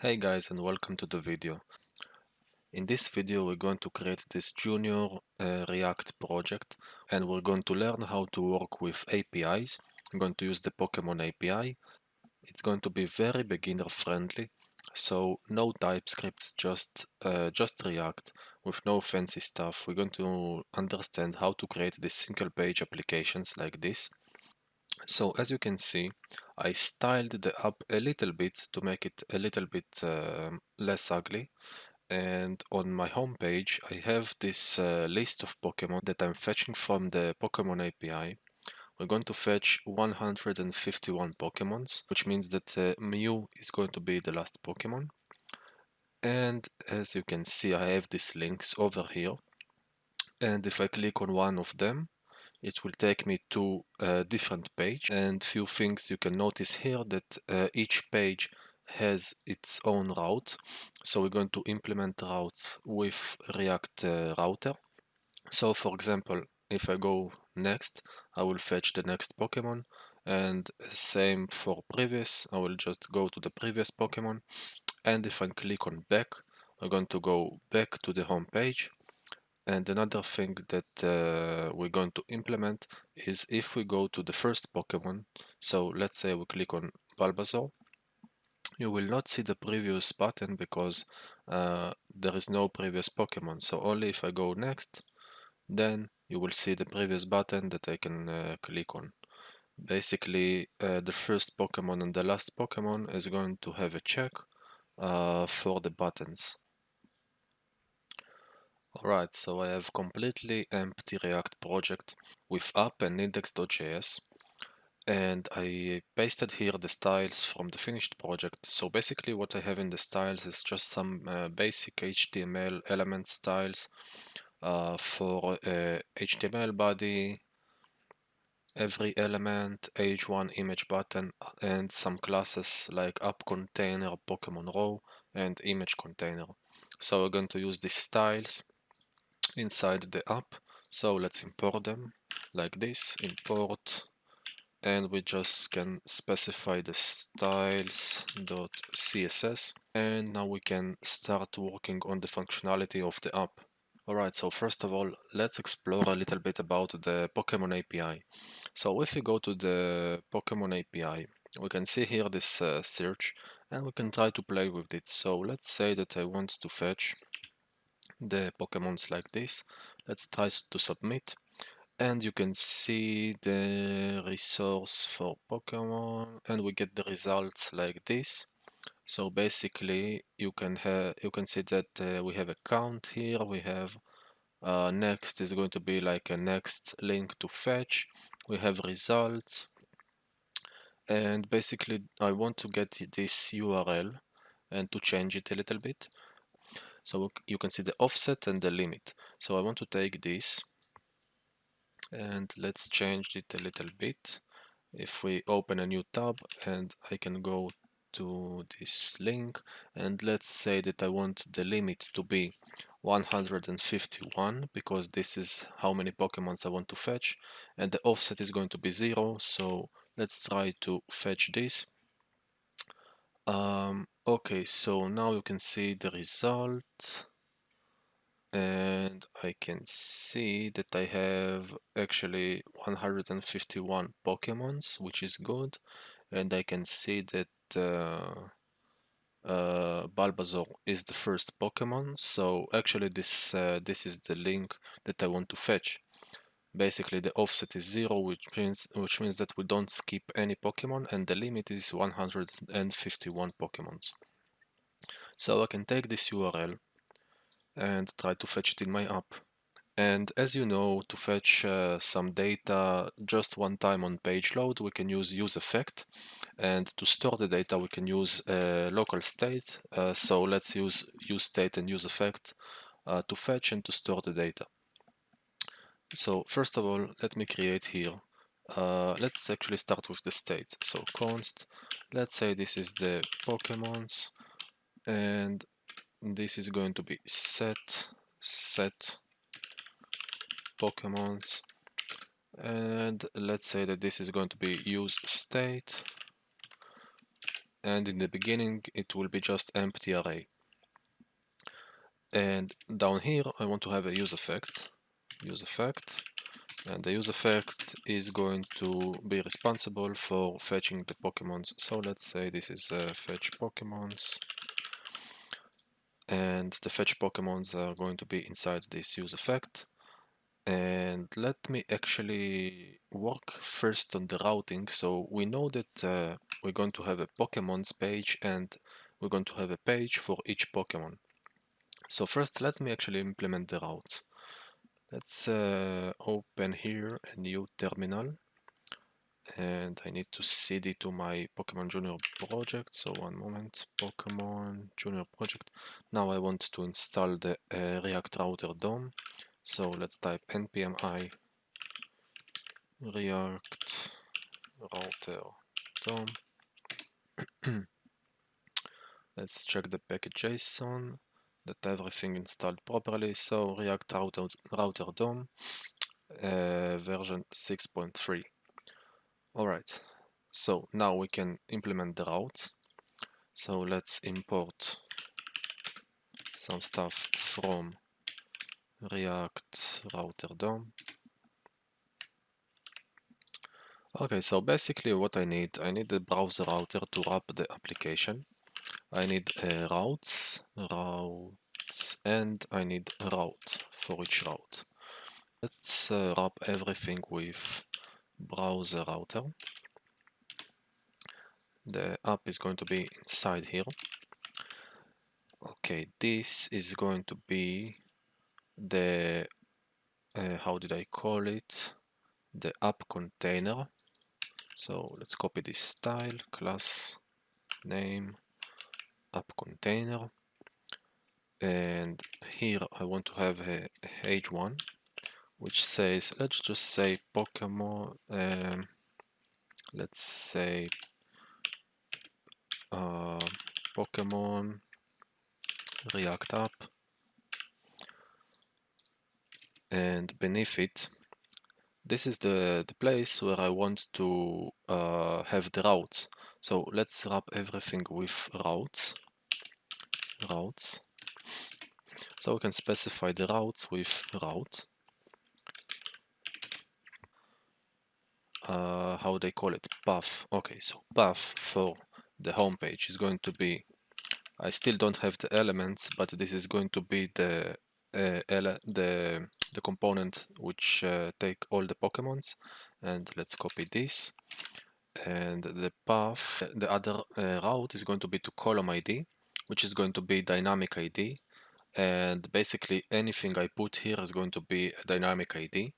Hey guys, and welcome to the video. In this video we're going to create this junior React project, and we're going to learn how to work with APIs. I'm going to use the Pokemon API. It's going to be very beginner friendly, so no TypeScript, just React with no fancy stuff. We're going to understand how to create these single page applications like this. So as you can see, I styled the app a little bit to make it a little bit less ugly. And on my home page, I have this list of Pokemon that I'm fetching from the Pokemon API. We're going to fetch 151 Pokemons, which means that Mew is going to be the last Pokemon. And as you can see, I have these links over here. And if I click on one of them, it will take me to a different page, and few things you can notice here that each page has its own route. So we're going to implement routes with React Router. So for example, if I go next, I will fetch the next Pokemon, and same for previous, I will just go to the previous Pokemon. And if I click on back, I'm going to go back to the home page. And another thing that we're going to implement is if we go to the first Pokemon, so let's say we click on Bulbasaur, you will not see the previous button because there is no previous Pokemon. So only if I go next, then you will see the previous button that I can click on. Basically, the first Pokemon and the last Pokemon is going to have a check for the buttons. Alright, so I have completely empty React project with app and index.js, and I pasted here the styles from the finished project. So basically what I have in the styles is just some basic HTML element styles for HTML body, every element, h1 image button, and some classes like app container, Pokemon row, and image container. So we're going to use these styles inside the app. So let's import them like this, import, and we just can specify the styles.css, and now we can start working on the functionality of the app. Alright, so first of all, let's explore a little bit about the Pokemon API. So if we go to the Pokemon API, we can see here this search, and we can try to play with it. So let's say that I want to fetch the Pokemons like this. Let's try to submit, and you can see the resource for Pokemon, and we get the results like this. So basically you can see that we have a count here. We have next is going to be like a next link to fetch. We have results, and basically I want to get this URL and to change it a little bit. So you can see the offset and the limit. So I want to take this and let's change it a little bit. If we open a new tab, and I can go to this link, and let's say that I want the limit to be 151 because this is how many Pokemons I want to fetch, and the offset is going to be 0. So let's try to fetch this. Okay, so now you can see the result, and I can see that I have actually 151 Pokemons, which is good, and I can see that Bulbasaur is the first Pokemon. So actually this is the link that I want to fetch. Basically the offset is 0, which means that we don't skip any Pokemon, and the limit is 151 Pokemons. So I can take this URL and try to fetch it in my app. And as you know, to fetch some data just one time on page load, we can use useEffect. And to store the data, we can use local state. So let's use useState and useEffect to fetch and to store the data. So first of all, let me create here. Let's actually start with the state. So const, let's say this is the Pokemons, and this is going to be set Pokemons, and let's say that this is going to be use state, and in the beginning it will be just empty array. And down here I want to have a use effect, and the use effect is going to be responsible for fetching the Pokemons. So let's say this is fetch Pokemons, and the fetch Pokemons are going to be inside this use effect. And let me actually work first on the routing. So we know that we're going to have a Pokemon's page, and we're going to have a page for each Pokemon. So first let me actually implement the routes. Let's open here a new terminal, and I need to cd to my Pokemon Junior project. So one moment, Pokemon Junior project. Now I want to install the React Router DOM. So let's type npm i React Router DOM. Let's check the package.json that everything installed properly. So React Router DOM version 6.3. Alright, so now we can implement the routes. So let's import some stuff from React Router DOM. Okay, so basically what I need the browser router to wrap the application. I need routes, and I need route for each route. Let's wrap everything with browser router. The app is going to be inside here. Okay, this is going to be the, how did I call it? The app container. So let's copy this style, class name, app container. And here I want to have a h1, which says, let's just say Pokemon, let's say Pokemon React app, and beneath it, this is the place where I want to have the routes. So let's wrap everything with routes. So we can specify the routes with route. How they call it, path. Okay, so path for the home page is going to be, I still don't have the elements, but this is going to be the the component which take all the Pokemons. And let's copy this. And the path, the other route is going to be to column ID, which is going to be dynamic ID. And basically anything I put here is going to be a dynamic ID.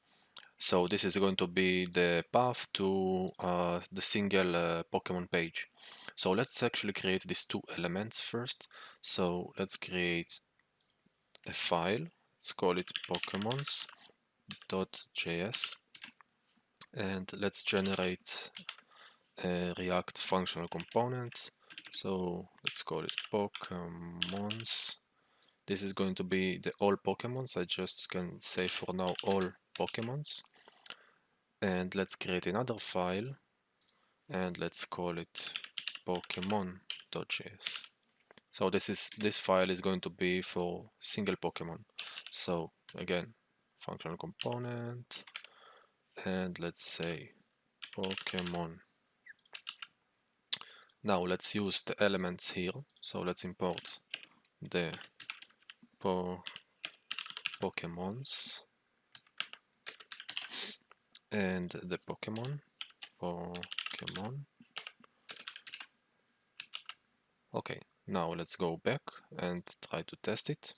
So this is going to be the path to the single Pokemon page. So let's actually create these two elements first. So let's create a file. Let's call it pokemons.js, and let's generate a React functional component. So let's call it Pokemons. This is going to be the all Pokemons. I just can say for now all Pokemons. And let's create another file, and let's call it Pokemon.js. So this file is going to be for single Pokemon. So again, functional component, and let's say Pokemon. Now let's use the elements here. So let's import the Pokemons and the Pokemon. Okay, now let's go back and try to test it.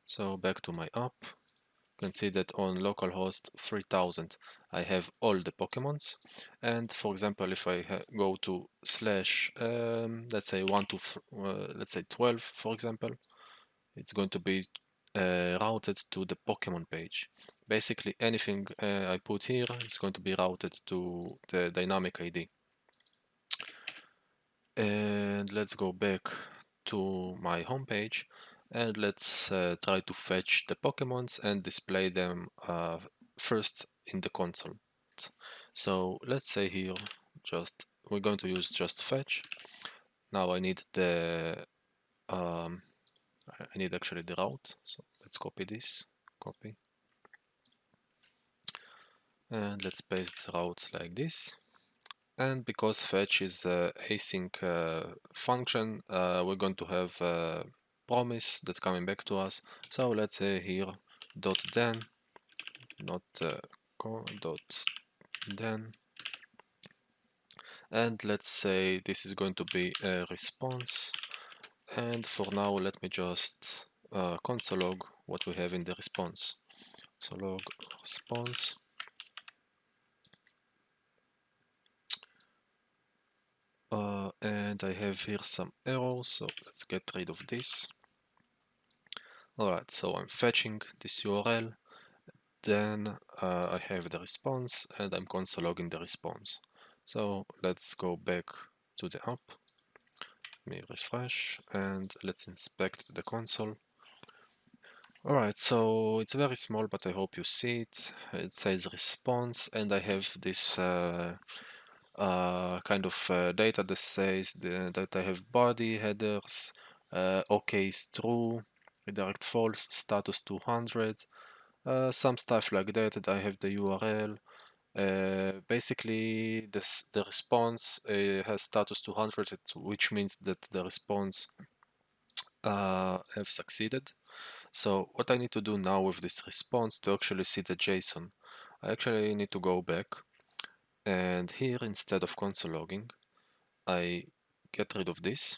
So back to my app. You can see that on localhost 3000 I have all the Pokemons, and for example if I go to slash let's say 1 to let's say 12 for example, it's going to be routed to the Pokemon page. Basically anything I put here is going to be routed to the dynamic ID. And let's go back to my home page, and let's try to fetch the Pokemons and display them first in the console. So let's say here just we're going to use just fetch. Now I need the I need actually the route, so let's copy this, copy, and let's paste the route like this. And because fetch is async function, we're going to have a promise that's coming back to us. So let's say here dot then, not dot then, and let's say this is going to be a response. And for now, let me just console log what we have in the response. So log response. And I have here some errors, so let's get rid of this. Alright, so I'm fetching this URL, then I have the response, and I'm console logging the response. So let's go back to the app, let me refresh, and let's inspect the console. Alright, so it's very small, but I hope you see it. It says response, and I have this kind of data that says that I have body, headers, OK is true, redirect false, status 200, some stuff like that, and I have the URL. Basically, the response has status 200, which means that the response have succeeded. So what I need to do now with this response to actually see the JSON, I actually need to go back, and here instead of console logging, I get rid of this,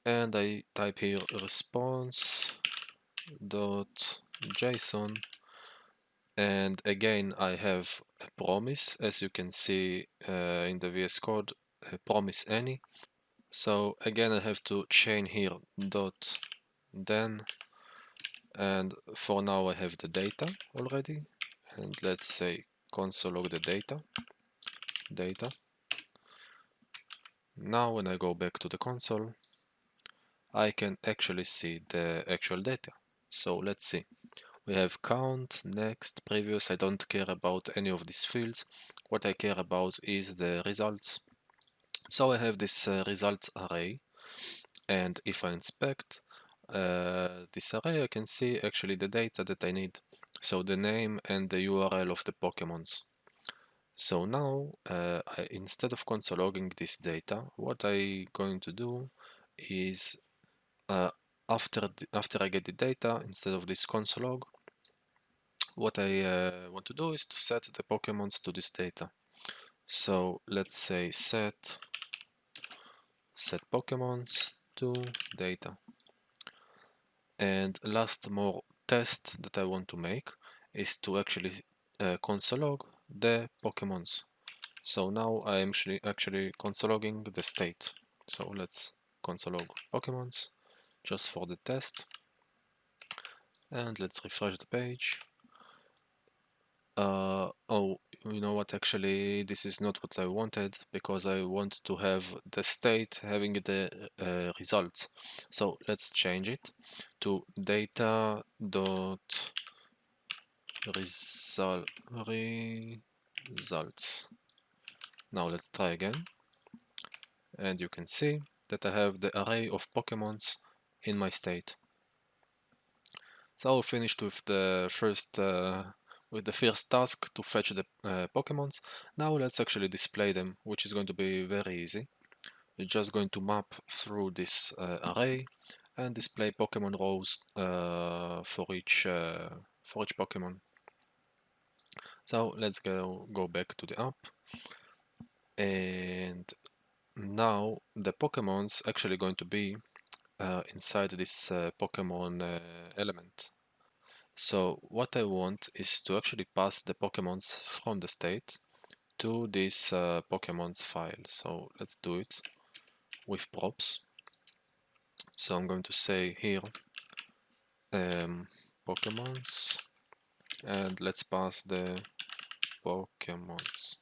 and I type here response.json, and again I have a promise, as you can see in the VS Code, promise any. So again I have to chain here dot then, and for now I have the data already, and let's say console log the data. Now when I go back to the console, I can actually see the actual data. So let's see. We have count, next, previous. I don't care about any of these fields. What I care about is the results. So I have this results array, and if I inspect this array, I can see actually the data that I need. So the name and the URL of the Pokemons. So now, instead of console logging this data, what I'm going to do is after I get the data, instead of this console log, what I want to do is to set the Pokemons to this data. So let's say set Pokemons to data. And last more test that I want to make is to actually console log the Pokemons. So now I am actually console logging the state. So let's console log Pokemons just for the test. And let's refresh the page. Oh, you know what, actually this is not what I wanted, because I want to have the state having the results. So let's change it to data dot results. Now let's try again, and you can see that I have the array of Pokemons in my state. So I finished with the first task to fetch the Pokemons. Now let's actually display them, which is going to be very easy. You're just going to map through this array and display Pokemon rows for each Pokemon. So let's go back to the app, and now the Pokemon's actually going to be inside this Pokemon element. So what I want is to actually pass the Pokemons from the state to this Pokemons file. So let's do it with props. So I'm going to say here Pokemons, and let's pass the Pokemons.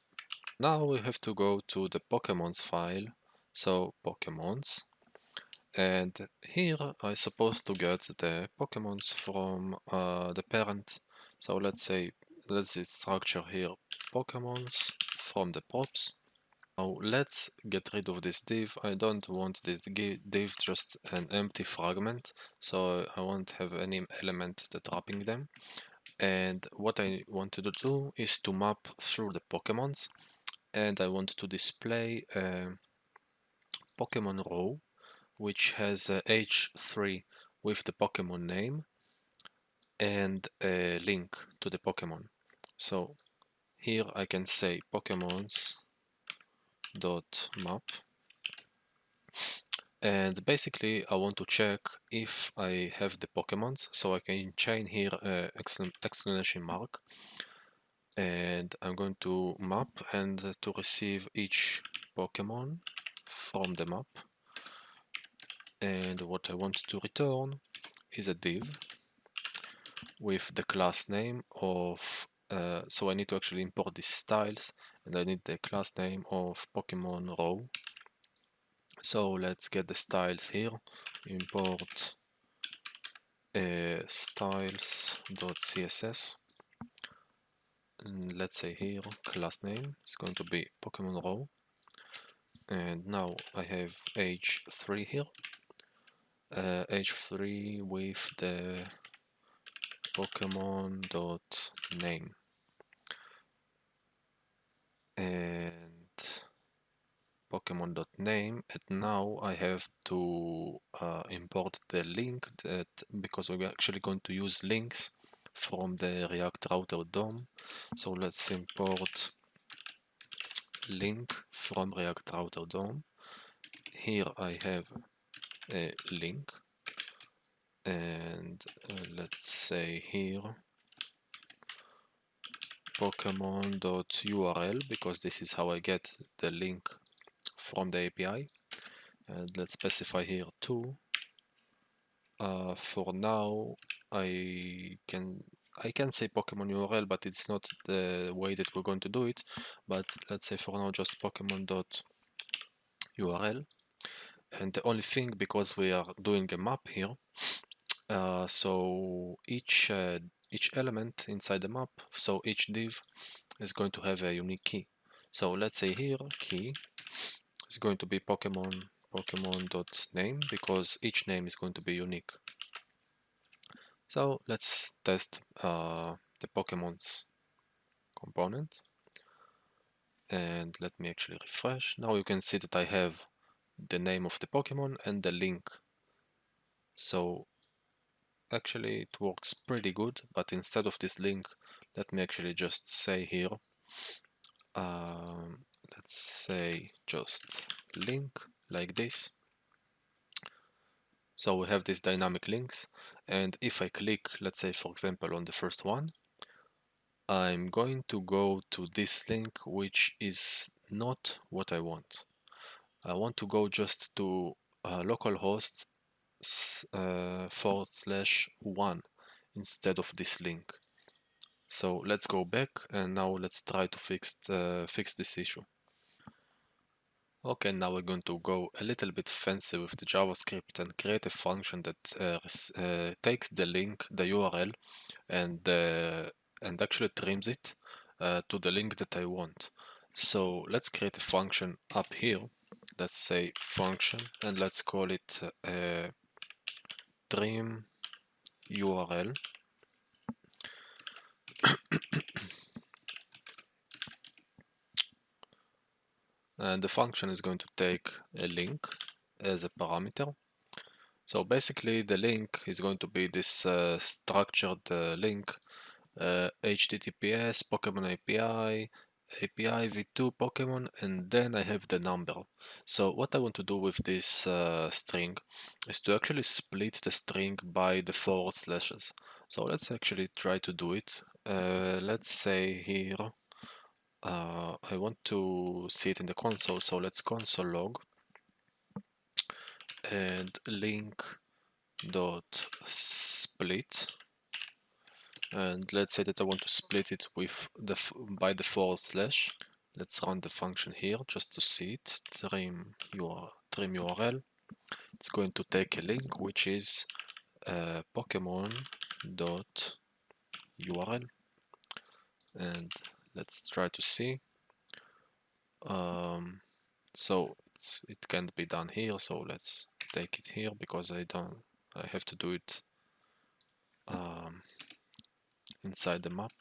Now we have to go to the Pokemons file, so Pokemons, and here I'm supposed to get the Pokemons from the parent. So let's say, let's structure here Pokemons from the props, Now let's get rid of this div. I don't want this div, just an empty fragment, so I won't have any element that wrapping them. And what I want to do is to map through the Pokemons, and I want to display a Pokemon row which has H3 with the Pokemon name and a link to the Pokemon. So here I can say Pokemons dot map, and basically I want to check if I have the Pokemons, so I can chain here exclamation mark, and I'm going to map and to receive each Pokemon from the map. And what I want to return is a div with the class name of so I need to actually import these styles, and I need the class name of Pokemon row. So let's get the styles here. Import styles.css, and let's say here class name is going to be Pokemon row, and now I have h3 here, h3 with the Pokemon.name, and Pokemon.name, and now I have to import the link that, because we're actually going to use links from the React Router DOM. So let's import link from React Router DOM. Here I have a link, and let's say here Pokemon.url, because this is how I get the link from the API. And let's specify here too. For now, I can say Pokemon URL, but it's not the way that we're going to do it. But let's say for now just Pokemon.url. And the only thing, because we are doing a map here, so each element inside the map, so each div is going to have a unique key. So let's say here key is going to be Pokemon.name, because each name is going to be unique. So let's test the Pokemon's component, and let me actually refresh. Now you can see that I have the name of the Pokemon and the link. So actually it works pretty good, but instead of this link, let me actually just say here, let's say just link like this. So we have these dynamic links, and if I click, let's say for example on the first one, I'm going to go to this link, which is not what I want. I want to go just to localhost /1 instead of this link. So let's go back, and now let's try to fix this issue. Okay, now we're going to go a little bit fancy with the JavaScript and create a function that takes the link, the URL, and actually trims it to the link that I want. So let's create a function up here. Let's say function, and let's call it trim URL. And the function is going to take a link as a parameter. So basically the link is going to be this structured link, HTTPS Pokemon API v2 Pokemon, and then I have the number. So what I want to do with this string is to actually split the string by the forward slashes. So let's actually try to do it. Let's say here I want to see it in the console, so let's console log and link dot split, and let's say that I want to split it with by the forward slash. Let's run the function here just to see it. Trim URL. It's going to take a link which is Pokemon.url, and let's try to see. So it can't be done here, so let's take it here because I have to do it inside the map.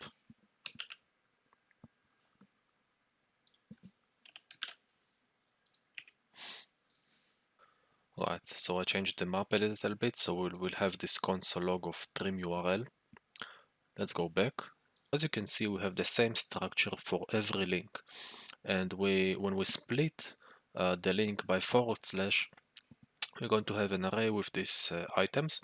Right, so I changed the map a little bit, so we'll have this console log of trim URL. Let's go back. As you can see, we have the same structure for every link, and when we split the link by /, we're going to have an array with these items,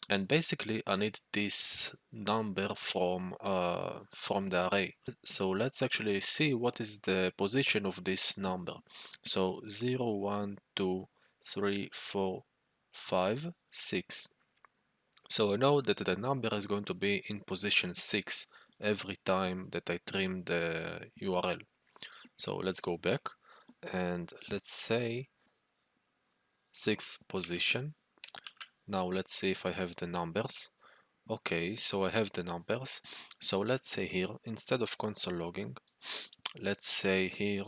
and basically I need this number from the array. So let's actually see what is the position of this number. So 0, 1, 2, 3, 4, 5, 6. So I know that the number is going to be in position 6 every time that I trim the URL. So let's go back and let's say 6th position. Now let's see if I have the numbers. Okay, so I have the numbers. So let's say here, instead of console logging, let's say here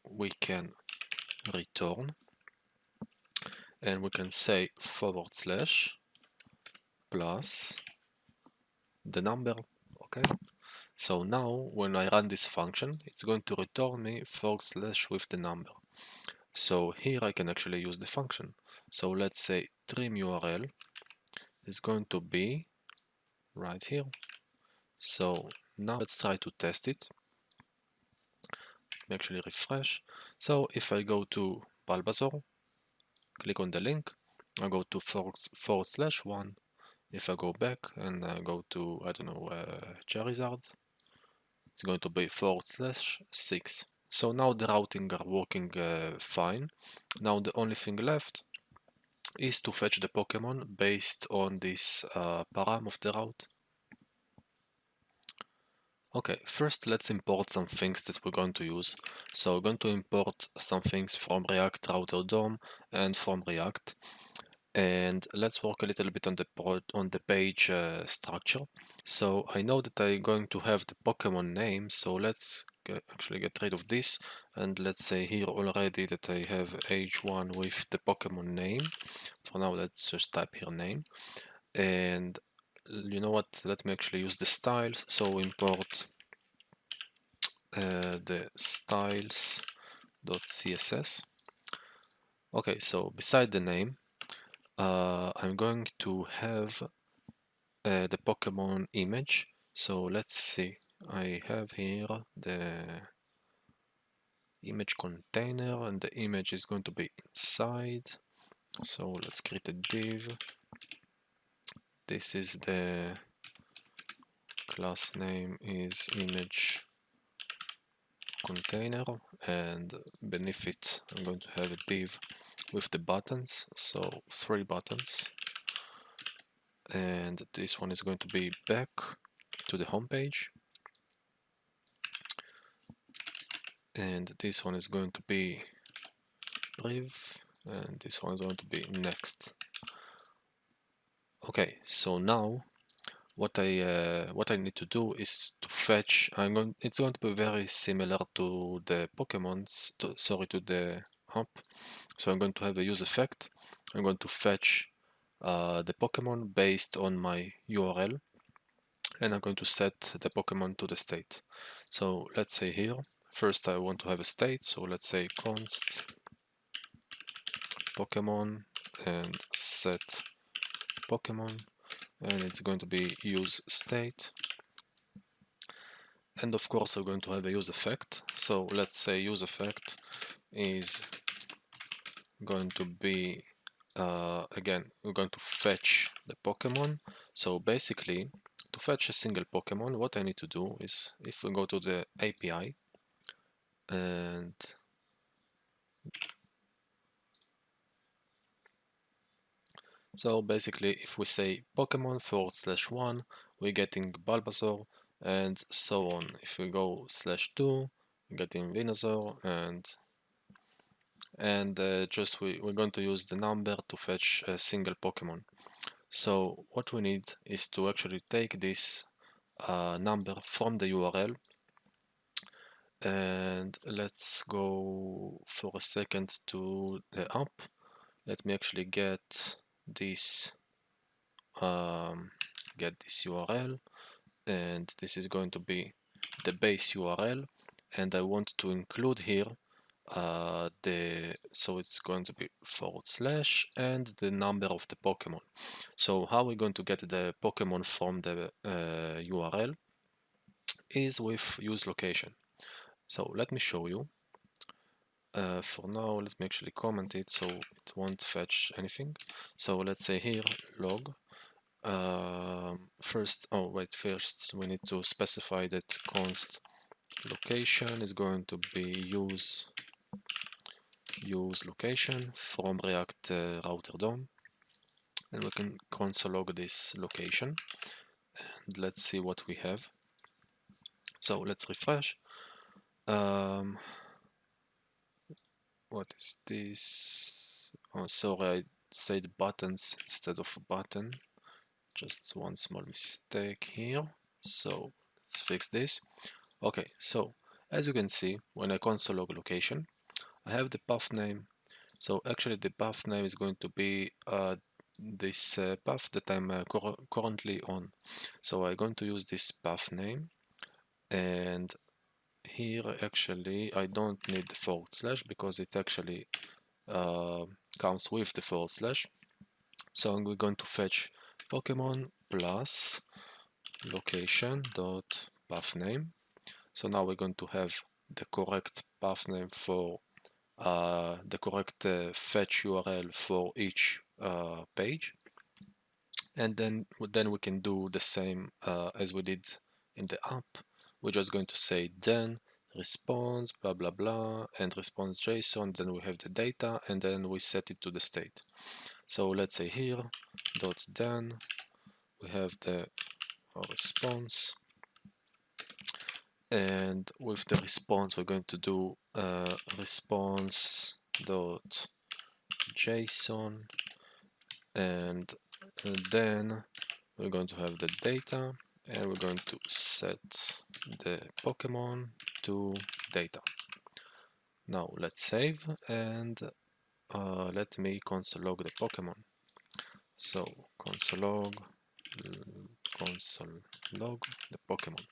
we can return, and we can say / plus the number. Okay, so now when I run this function, it's going to return me / with the number. So here I can actually use the function. So let's say trim URL is going to be right here. So now let's try to test it. Actually refresh. So if I go to Bulbasaur, click on the link, I go to / 1. If I go back and I go to, I don't know, Charizard, it's going to be / 6. So now the routing are working fine. Now the only thing left is to fetch the Pokemon based on this param of the route. Okay, first let's import some things that we're going to use. So we're going to import some things from React Router DOM and from React. And let's work a little bit on the page structure. So I know that I'm going to have the Pokemon name, so let's actually get rid of this, and let's say here already that I have h1 with the Pokemon name. For now, let's just type here name, and you know what, let me actually use the styles. So import the styles.css. Okay, so beside the name, I'm going to have the Pokemon image. So let's see, I have here the image container, and the image is going to be inside. So let's create a div. This is the class name is image container, and beneath it I'm going to have a div with the buttons, so 3 buttons, and this one is going to be back to the home page, and this one is going to be brief, and this one is going to be next. Okay, so now what I need to do is to fetch. It's going to be very similar to the Pokemon's. To the app. So I'm going to have a use effect. I'm going to fetch the Pokemon based on my URL, and I'm going to set the Pokemon to the state. So let's say here, first I want to have a state. So let's say const Pokemon and set Pokemon, and it's going to be use state. And of course we're going to have a use effect. So let's say use effect is going to be again, we're going to fetch the Pokemon. So basically, to fetch a single Pokemon, what I need to do is, if we go to the API and so basically if we say Pokemon /1, we're getting Bulbasaur, and so on. If we go /2, we're getting Venusaur, and just we're going to use the number to fetch a single Pokemon. So what we need is to actually take this number from the URL And let's go for a second to the app. Let me actually get this URL, and this is going to be the base URL, and I want to include here so it's going to be / and the number of the Pokemon. So how we're going to get the Pokemon from the URL is with use location. So let me show you. For now, let me actually comment it so it won't fetch anything. So let's say here log. First we need to specify that const location is going to be use location from React router DOM, and we can console log this location, and let's see what we have. So let's refresh. What is this? Oh, sorry, I said buttons instead of button. Just one small mistake here. So let's fix this. Okay, so as you can see, when I console log location, I have the path name. So actually the path name is going to be this path that I'm currently on. So I'm going to use this path name, and here actually I don't need the / because it actually comes with the /. So we're going to fetch Pokemon plus location dot path name. So now we're going to have the correct path name for the correct fetch URL for each page, and then we can do the same as we did in the app. We're just going to say then response blah blah blah and response JSON, then we have the data, and then we set it to the state. So let's say here dot then we have the response, and with the response we're going to do response dot JSON, and then we're going to have the data, and we're going to set the Pokemon to data. Now let's save, and let me console log the Pokemon. So console log the Pokemon.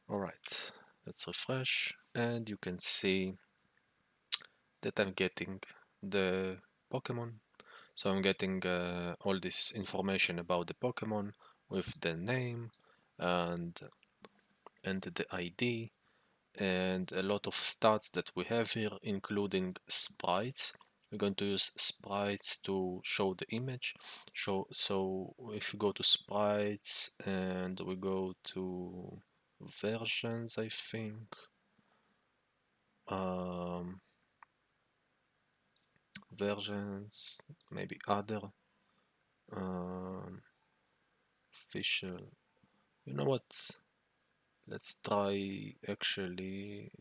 Alright, let's refresh, and you can see that I'm getting the Pokemon. So I'm getting all this information about the Pokemon with the name and the ID and a lot of stats that we have here, including sprites. We're going to use sprites to show the image. So if you go to sprites and we go to versions, I think, versions, maybe other, official. You know what? Let's try actually.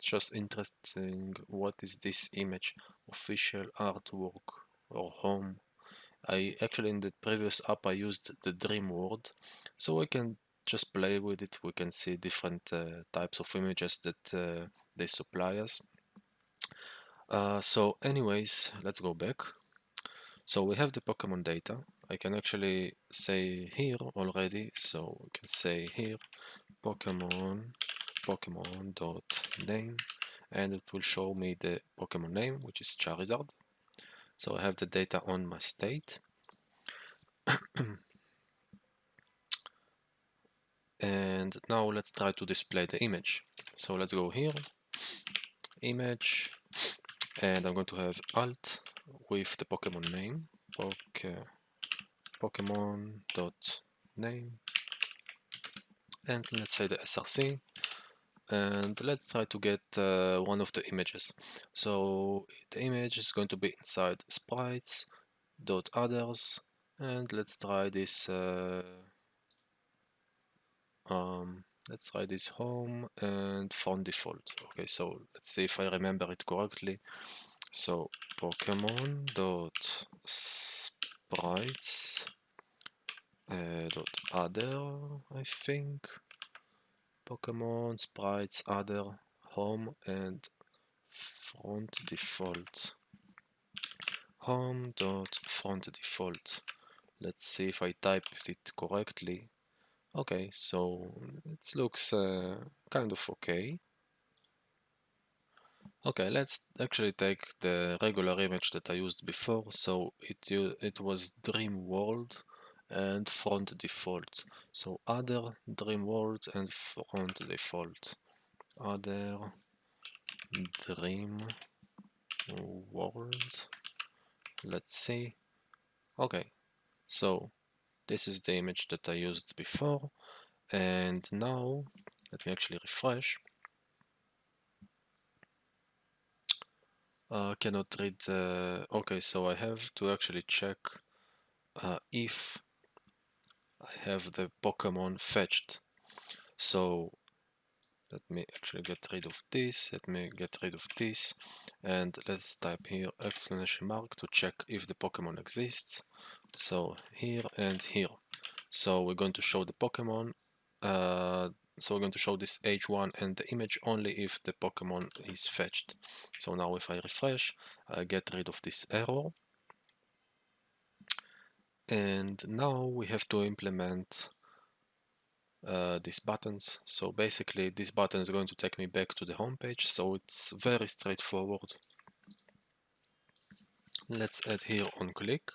Just interesting. What is this image? Official artwork or home? I actually in the previous app I used the dream world, so I can just play with it. We can see different types of images that they supply us. So anyways, let's go back. So we have the Pokemon data. I can actually say here already, so we can say here Pokemon dot name, and it will show me the Pokemon name, which is Charizard. So I have the data on my state. And now let's try to display the image. So let's go here, image, and I'm going to have alt with the Pokemon name, Pokemon dot name, and let's say the SRC, and let's try to get one of the images. So the image is going to be inside sprites dot others, and let's try this home and font default. Okay, so let's see if I remember it correctly. So Pokemon dot sprites dot other, I think. Pokemon, sprites, other, home, and front default. Home.front default. Let's see if I typed it correctly. Okay, so it looks kind of okay. Okay, let's actually take the regular image that I used before. So it was Dream World and front default. So other Dream World and front default. Other Dream World. Let's see. Okay, so this is the image that I used before, and now let me actually refresh. Cannot read. Okay, so I have to actually check if I have the Pokemon fetched. So let me actually get rid of this. Let me get rid of this, and let's type here exclamation mark to check if the Pokemon exists. So here and here. So we're going to show the Pokemon. So we're going to show this H1 and the image only if the Pokemon is fetched. So now if I refresh, I get rid of this error. And now we have to implement these buttons. So basically this button is going to take me back to the home page. So it's very straightforward. Let's add here on click.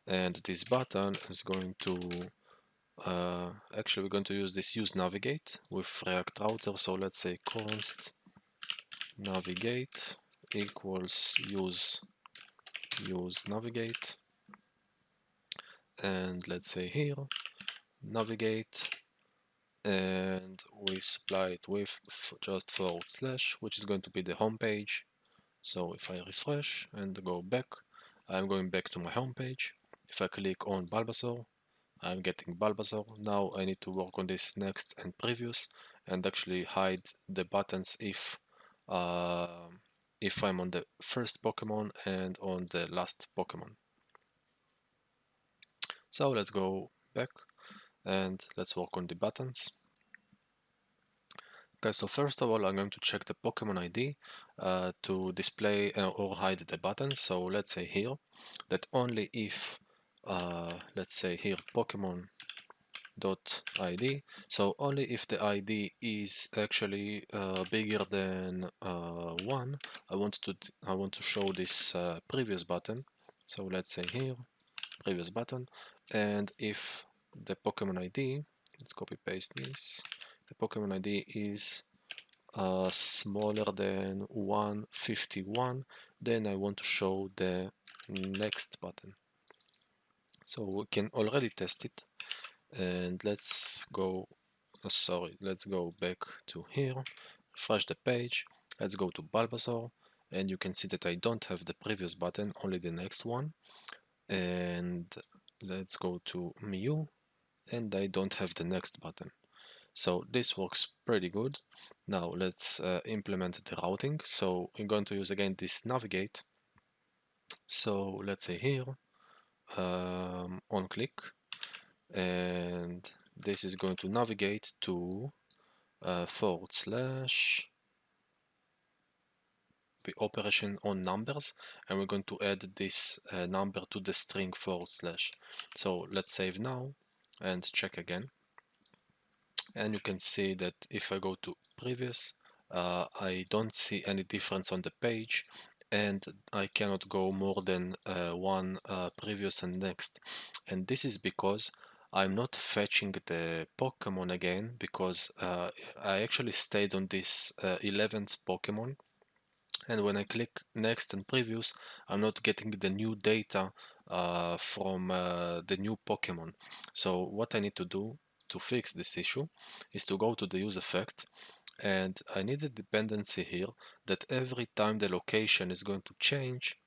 And this button is going to actually we're going to use this use navigate with React Router. So let's say const navigate equals use navigate, and let's say here navigate, and we supply it with just / which is going to be the home page. So if I refresh and go back, I'm going back to my home page. If I click on Bulbasaur, I'm getting Bulbasaur. Now I need to work on this next and previous and actually hide the buttons if I'm on the first Pokemon and on the last Pokemon. So let's go back and let's work on the buttons. Okay, so first of all, I'm going to check the Pokemon ID to display or hide the button. So let's say here that only if, let's say here Pokemon dot ID. So only if the ID is actually bigger than 1, I want to show this previous button. So let's say here previous button, and if the Pokemon ID, let's copy paste this, the Pokemon ID is smaller than 151, then I want to show the next button. So we can already test it, and let's go let's go back to here, refresh the page, let's go to Bulbasaur, and you can see that I don't have the previous button, only the next one. And let's go to Mew, and I don't have the next button. So this works pretty good. Now let's implement the routing. So I'm going to use again this navigate. So let's say here on click, and this is going to navigate to / the operation on numbers, and we're going to add this number to the string /. So let's save now and check again, and you can see that if I go to previous, I don't see any difference on the page, and I cannot go more than one previous and next. And this is because I'm not fetching the Pokemon again, because I actually stayed on this 11th Pokemon, and when I click next and previous, I'm not getting the new data from the new Pokemon. So what I need to do to fix this issue is to go to the use effect, and I need a dependency here that every time the location is going to change,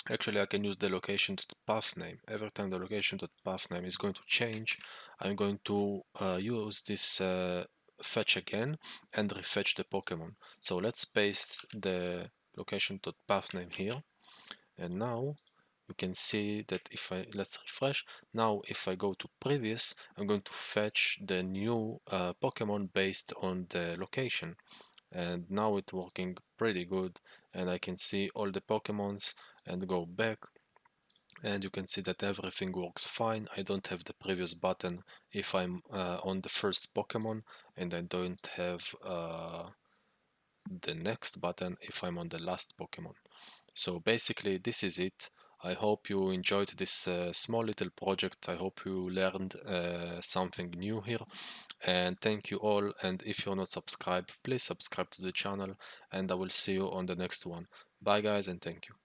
actually I can use the location.path name. Every time the location.path name is going to change, I'm going to use this fetch again and refetch the Pokemon. So let's paste the location.path name here, and now you can see that if let's refresh. Now if I go to previous, I'm going to fetch the new Pokemon based on the location, and now it's working pretty good, and I can see all the Pokemons and go back, and you can see that everything works fine. I don't have the previous button if I'm on the first Pokemon, and I don't have the next button if I'm on the last Pokemon. So basically this is it. I hope you enjoyed this small little project. I hope you learned something new here, and thank you all. And if you're not subscribed, please subscribe to the channel, and I will see you on the next one. Bye guys, and thank you.